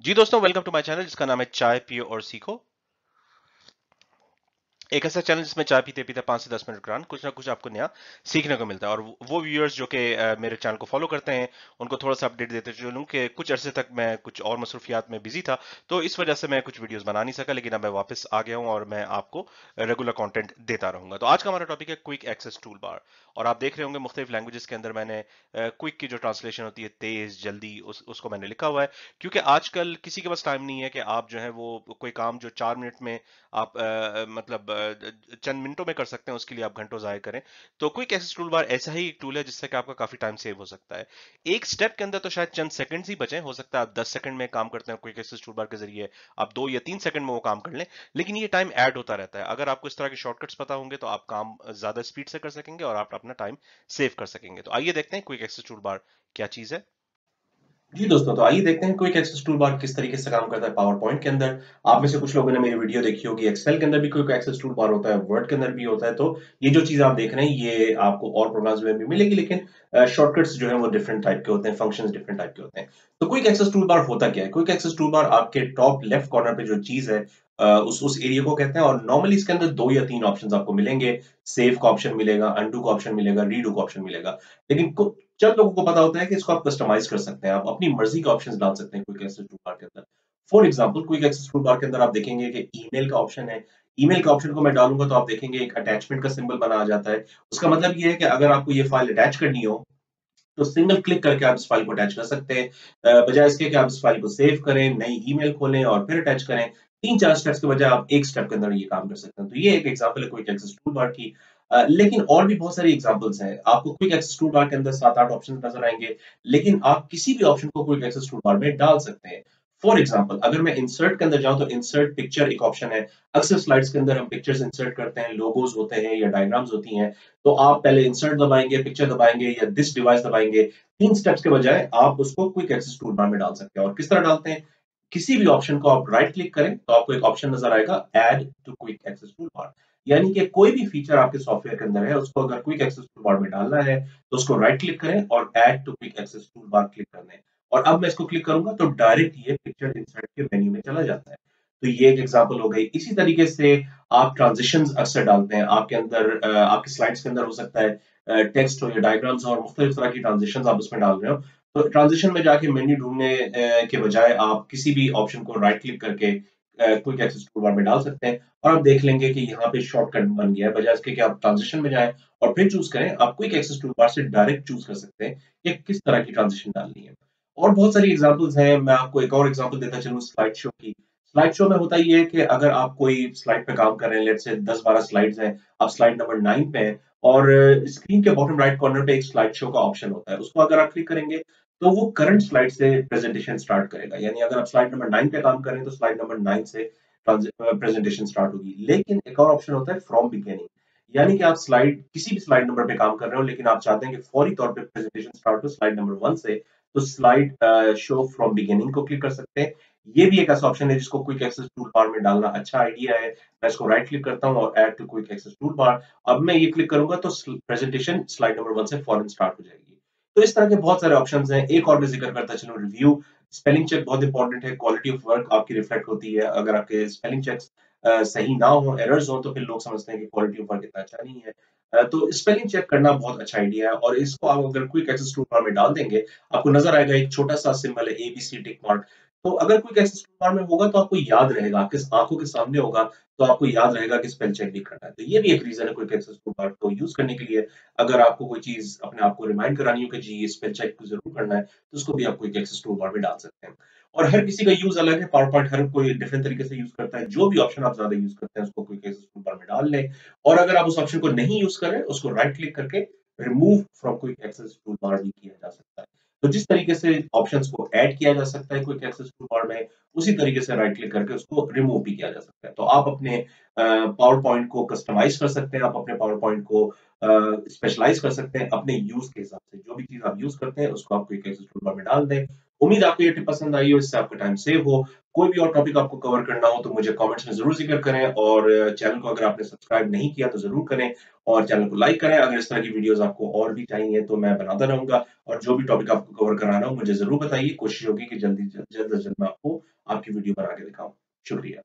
जी दोस्तों, welcome to my channel जिसका नाम है चाय पियो और सीखो। एक ऐसा चैनल जिसमें चाय पीते पीते 5 से 10 मिनट के दौरान कुछ ना कुछ आपको नया सीखने को मिलता है। और वो व्यूअर्स जो कि मेरे चैनल को फॉलो करते हैं, उनको थोड़ा सा अपडेट देते चलूं कि कुछ अरसे तक मैं कुछ और मसरूफियात में बिजी था, तो इस वजह से मैं कुछ वीडियोस बना नहीं सका। लेकिन अब मैं वापस आ गया हूं और मैं आपको रेगुलर कंटेंट देता रहूंगा। तो आज का हमारा टॉपिक है क्विक एक्सेस टूल बार। और आप देख रहे होंगे मुख्तलिफ लैंग्वेजेस के अंदर मैंने क्विक की जो ट्रांसलेशन होती है, तेज जल्दी, उसको मैंने लिखा हुआ है। क्योंकि आजकल किसी के पास टाइम नहीं है कि आप जो है वो कोई काम जो 4 मिनट में आप मतलब चंद मिनटों में कर सकते हैं, उसके लिए आप घंटों ज़ाया करें। तो क्विक एक्सेस टूल बार ऐसा ही एक टूल है जिससे कि आपका काफी टाइम सेव हो सकता है। एक स्टेप के अंदर तो शायद चंद सेकंड्स ही बचे, हो सकता है आप 10 सेकंड में काम करते हैं क्विक एक्सेस टूल बार के जरिए, आप 2 या 3 सेकंड में वो काम कर लें। लेकिन ये टाइम ऐड होता रहता है। अगर आपको इस तरह के शॉर्टकट्स पता होंगे तो आप काम ज्यादा स्पीड से कर सकेंगे और आप अपना टाइम सेव कर सकेंगे। तो आइए देखते हैं क्विक एक्सेस टूल बार क्या चीज है। जी दोस्तों, तो आइए देखते हैं क्विक एक्सेस टूल बार किस तरीके से काम करता है पावर पॉइंट के अंदर। आप में से कुछ लोगों ने मेरी वीडियो देखी होगी, एक्सेल के अंदर भी क्विक एक्सेस टूल बार होता है, वर्ड के अंदर भी होता है। तो ये जो चीज आप देख रहे हैं ये आपको और प्रोग्राम्स में भी मिलेगी, लेकिन शॉर्टकट्स जो है वो डिफरेंट टाइप के होते हैं, फंक्शंस डिफरेंट टाइप के होते हैं। तो क्विक एक्सेस टूल बार होता क्या है? क्विक एक्सेस टूल बार आपके टॉप लेफ्ट कॉर्नर पे जो चीज है, उस एरिया को कहते हैं। और नॉर्मली इसके अंदर 2 या 3 ऑप्शन आपको मिलेंगे। सेव का ऑप्शन मिलेगा, अनडू का ऑप्शन मिलेगा, रीडू का ऑप्शन मिलेगा। लेकिन चंद लोगों को पता होता है कि इसको आप कस्टमाइज कर सकते हैं, आप अपनी मर्जी के ऑप्शंस डाल सकते हैं क्विक एक्सेस टूल बार के अंदर। For example, quick access tool bar के अंदर आप देखेंगे कि ईमेल का ऑप्शन है। ईमेल का ऑप्शन को मैं डालूंगा तो आप देखेंगे एक अटैचमेंट का सिंबल बना आ जाता है। उसका मतलब ये है कि अगर आपको ये फाइल अटैच करनी हो तो सिंगल क्लिक करके आप इस फाइल को अटैच कर सकते हैं। बजाय इसके कि आप इस फाइल को सेव करें, नई ईमेल खोलें और फिर अटैच करें। 3-4 स्टेप्स के बजाय आप एक स्टेप के अंदर ये काम कर सकते हैं। तो ये एक एग्जांपल है क्विक एक्सेस टूल बार की। लेकिन और भी बहुत सारी एग्जांपल्स हैं। आपको क्विक एक्सेस टूल बार के अंदर 7-8 ऑप्शन नजर आएंगे, लेकिन आप किसी भी ऑप्शन को क्विक एक्सेस टूल बार में डाल सकते हैं। फॉर एग्जाम्पल, अगर मैं इंसर्ट के अंदर जाऊं तो इंसर्ट पिक्चर एक ऑप्शन है। अक्सर स्लाइड्स के अंदर हम पिक्चर्स इंसर्ट करते हैं, लोगोज होते हैं या डायग्राम्स होती हैं। तो आप पहले इंसर्ट दबाएंगे, पिक्चर दबाएंगे या दिस डिवाइस दबाएंगे। 3 स्टेप्स के बजाय आप उसको क्विक एक्सेस टूल बार में डाल सकते हैं। और किस तरह डालते हैं? किसी भी ऑप्शन को आप राइट क्लिक करें तो आपको एक ऑप्शन नजर आएगा, add to quick access tool bar. यानी कि कोई भी फीचर आपके सॉफ्टवेयर के अंदर है, उसको अगर क्विक एक्सेस टूल बार में डालना है तो उसको राइट क्लिक करें और add to quick access tool bar click कर दें। और अब मैं इसको क्लिक करूंगा तो डायरेक्ट ये पिक्चर इंसर्ट के मेन्यू में चला जाता है। तो ये एक एग्जांपल हो गई। इसी तरीके से आप ट्रांजिशंस अक्सर डालते हैं आपके अंदर, आपके स्लाइड्स के अंदर हो सकता है टेक्स्ट हो या डायग्राम्स हो और मुख्तलिफ तरह की ट्रांजिशंस आप उसमें डाल रहे हो। तो ट्रांजिशन में जाके मेन्यू ढूंढने के बजाय आप किसी भी ऑप्शन को राइट क्लिक करके क्विक एक्सेस टूलबार में डाल सकते हैं। और आप देख लेंगे कि यहाँ पे शॉर्टकट बन गया है। बजाय इसके कि आप ट्रांजिशन में जाएं और फिर चूज करें, आप क्विक एक्सेस टूलबार से डायरेक्ट चूज कर सकते हैं कि किस तरह की ट्रांजिशन डालनी है। और बहुत सारी एग्जांपल्स हैं। मैं आपको एक और एग्जांपल देता चलूं स्लाइड शो की। स्लाइड शो में होता ये है कि अगर आप कोई स्लाइड पे काम कर रहे हैं, लेट्स से 10-12 स्लाइड्स हैं, आप स्लाइड नंबर 9 पे हैं और स्क्रीन के बॉटम राइट कॉर्नर पे एक स्लाइड शो का ऑप्शन होता है। उसको अगर आप क्लिक करेंगे तो वो करंट स्लाइड से प्रेजेंटेशन स्टार्ट करेगा। यानी अगर आप स्लाइड नंबर 9 पे काम कर रहे हैं तो स्लाइड नंबर 9 से प्रेजेंटेशन स्टार्ट होगी। लेकिन एक और ऑप्शन होता है फ्रॉम बिगिनिंग। यानी कि आप स्लाइड किसी भी स्लाइड नंबर पे काम कर रहे हो, लेकिन आप चाहते हैं कि फौरी तौर पे प्रेजेंटेशन स्टार्ट हो स्लाइड नंबर 1 से, तो स्लाइड शो फ्रॉम बिगिनिंग को क्लिक कर सकते हैं। ये भी एक ऐसा ऑप्शन है जिसको क्विक एक्सेस टूल बार में डालना अच्छा आइडिया है। मैं इसको राइट क्लिक करता हूँ और add to quick access tool bar. अब मैं ये क्लिक करूंगा तो प्रेजेंटेशन स्लाइड नंबर 1 से फौरन स्टार्ट हो जाएगी। तो इस तरह के बहुत सारे ऑप्शंस हैं। एक और मैं जिक्र करता चलूं, रिव्यू। स्पेलिंग चेक बहुत इंपॉर्टेंट है। क्वालिटी ऑफ वर्क आपकी रिफ्लेक्ट होती है। अगर आपके स्पेलिंग चेक्स सही ना हो, एरर्स हो, तो फिर लोग समझते हैं कि क्वालिटी ऑफ वर्क इतना अच्छा नहीं है। तो स्पेलिंग चेक करना बहुत अच्छा आइडिया है और इसको आप अगर क्विक एक्सेस टूल बार में डाल देंगे, आपको नजर आएगा एक छोटा सा सिंबल है, एबीसी टिक मार्क। तो अगर क्विक एक्सेस टूल बार में होगा तो आपको याद रहेगा, आपके आंखों के सामने होगा, तो आपको याद रहेगा कि स्पेल चेक भी करना है। तो ये भी एक रीजन है क्विक एक्सेस टूल बार को यूज करने के लिए। अगर आपको कोई चीज अपने आप को रिमाइंड करानी हो कि जी ये स्पेल चेक जरूर करना है, तो उसको भी आप क्विक एक्सेस टूल बार में डाल सकते हैं। और हर किसी का यूज अलग है। पावर पॉइंट हर कोई डिफरेंट तरीके से यूज करता है। जो भी ऑप्शन आप ज्यादा यूज करते हैं उसको क्विक एक्सेस टूल बार में डाल लें। और अगर आप उस ऑप्शन को नहीं यूज करें, उसको राइट क्लिक करके remove from quick access tool bar भी किया जा सकता है। तो जिस तरीके से ऑप्शंस को ऐड किया जा सकता है क्विक एक्सेस टूल बार में, उसी तरीके से राइट क्लिक करके उसको रिमूव भी किया जा सकता है। तो आप अपने पावर पॉइंट को कस्टमाइज कर सकते हैं, आप अपने पावर पॉइंट को स्पेशलाइज कर सकते हैं अपने यूज के हिसाब से। जो भी चीज आप यूज करते हैं उसको आप क्विक एक्सेस टूल बार में डाल दें उम्मीद आपको ये टिप पसंद आई हो, इससे आपका टाइम सेव हो। कोई भी और टॉपिक आपको कवर करना हो तो मुझे कमेंट्स में ज़रूर ज़िक्र करें और चैनल को अगर आपने सब्सक्राइब नहीं किया तो ज़रूर करें और चैनल को लाइक करें। अगर इस तरह की वीडियोज़ आपको और भी चाहिए तो मैं बनाता रहूँगा और जो भी टॉपिक आपको कवर कराना हो मुझे ज़रूर बताइए। कोशिश होगी कि जल्द से जल्द मैं आपको आपकी वीडियो बना के दिखाऊँ। शुक्रिया।